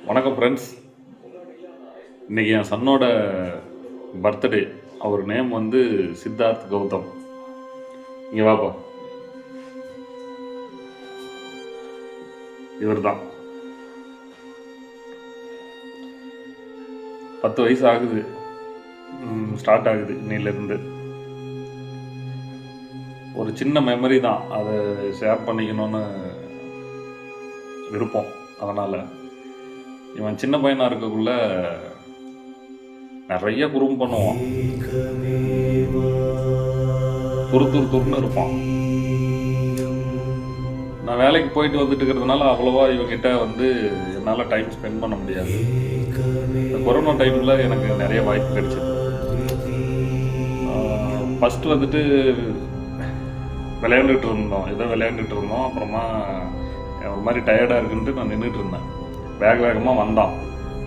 வணக்கம் ஃப்ரெண்ட்ஸ். இன்றைக்கி என் சன்னோட பர்த்டே. அவர் நேம் வந்து சித்தார்த் கௌதம். இங்கே வாப்பா. இவர் தான். 10 வயசு ஆகுது, ஸ்டார்ட் ஆகுது இன்னிலேருந்து. ஒரு சின்ன மெமரி தான், அதை ஷேர் பண்ணிக்கணும்னு விருப்பம். அதனால் இவன் சின்ன பையனாக இருக்கக்குள்ள நிறைய குறும்பு பண்ணுவான். துருன்னு இருப்பான். நான் வேலைக்கு போயிட்டு வந்துட்டு இருக்கிறதுனால அவ்வளோவா இவங்கிட்ட வந்து என்னால் டைம் ஸ்பெண்ட் பண்ண முடியாது. இந்த கொரோனா டைமில் எனக்கு நிறைய வாய்ப்பு கிடைச்சிது. ஃபஸ்ட்டு வந்துட்டு விளையாண்டுட்டு இருந்தோம். அப்புறமா ஒரு மாதிரி டயர்டாக இருக்குன்ட்டு நான் நின்றுட்டு இருந்தேன். வேகமாக வந்தான்.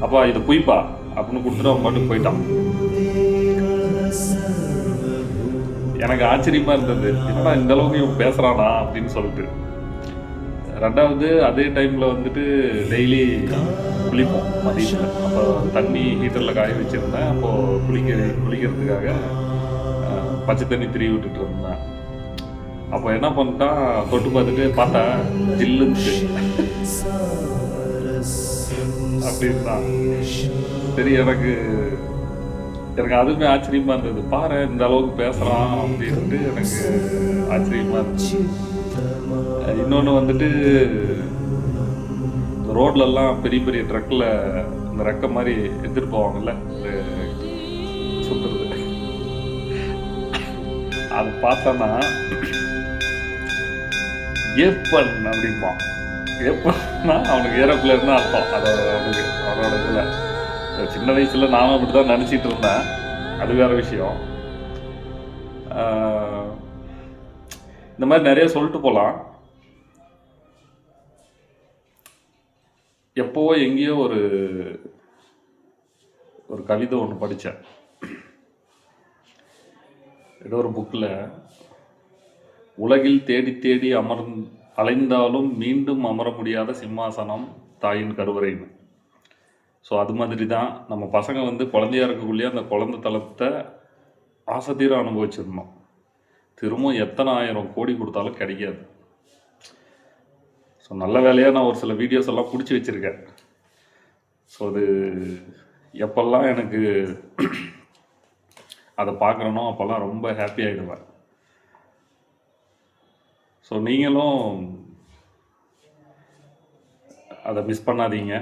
அப்பா இது குயிப்பா அப்படின்னு கொடுத்துட்டு அவன் பாட்டுக்கு போயிட்டான். எனக்கு ஆச்சரியமாக இருந்தது, என்னடா இந்த அளவுக்கு இவன் பேசுகிறானா அப்படின்னு சொல்லிட்டு. ரெண்டாவது அதே டைமில் வந்துட்டு டெய்லி குளிப்போம் மதியத்தில். அப்போ தண்ணி ஹீட்டரில் காய வச்சுருந்தேன். அப்போது குளிக்கிறதுக்காக பச்சை தண்ணி திரி விட்டுட்டு இருந்தேன். அப்போ என்ன பண்ணிட்டான், தொட்டு பார்த்துட்டு பார்த்தா ஜில்லுன்னு அப்படின்தான். சரி, எனக்கு அதுவுமே ஆச்சரியமா இருந்தது. பாரு இந்த அளவுக்கு பேசுறான் அப்படின்ட்டு எனக்கு ஆச்சரியமா இருந்துச்சு. இன்னொன்று வந்துட்டு ரோட்லலாம் பெரிய பெரிய ட்ரக்கில் இந்த ரெக்க மாதிரி எடுத்துட்டு போவாங்கல்ல, சுத்துறது, அது பார்த்தோன்னா ஏப்பன் அப்படிம்பான். எப்பன்னா அவனுக்கு ஏரோப்ளேன் அர்த்தம். அவனோட இதில் சின்ன வயசில் நானும் அப்படி தான் நினச்சிட்டு இருந்தேன். அது வேறு விஷயம். இந்த மாதிரி நிறைய சொல்லிட்டு போகலாம். எப்போவோ எங்கேயோ ஒரு கவிதை ஒன்று படித்தேன். ஏதோ ஒரு புக்கில், உலகில் தேடி தேடி அலைந்தாலும் மீண்டும் அமர முடியாத சிம்மாசனம் தாயின் கருவறைன்னு. ஸோ அது மாதிரி தான் நம்ம பசங்க வந்து குழந்தையாக இருக்கக்குள்ளேயே அந்த குழந்தை தளத்தை ஆசை தீர அனுபவிச்சிடணும். திரும்ப எத்தனை 1000 கோடி கொடுத்தாலும் கிடைக்காது. ஸோ நல்ல வேலையாக நான் ஒரு சில வீடியோஸ் எல்லாம் பிடிச்சி வச்சுருக்கேன். ஸோ அது எப்பெல்லாம் எனக்கு அதை பார்க்குறனோ அப்போல்லாம் ரொம்ப ஹாப்பி ஆகிடுவேன். ஸோ நீங்களும் அதை மிஸ் பண்ணாதீங்க.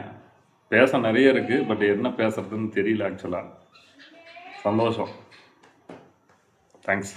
பேச நிறைய இருக்குது, பட் என்ன பேசுறதுன்னு தெரியல ஆக்சுவலாக. சந்தோஷம். தேங்க்ஸ்.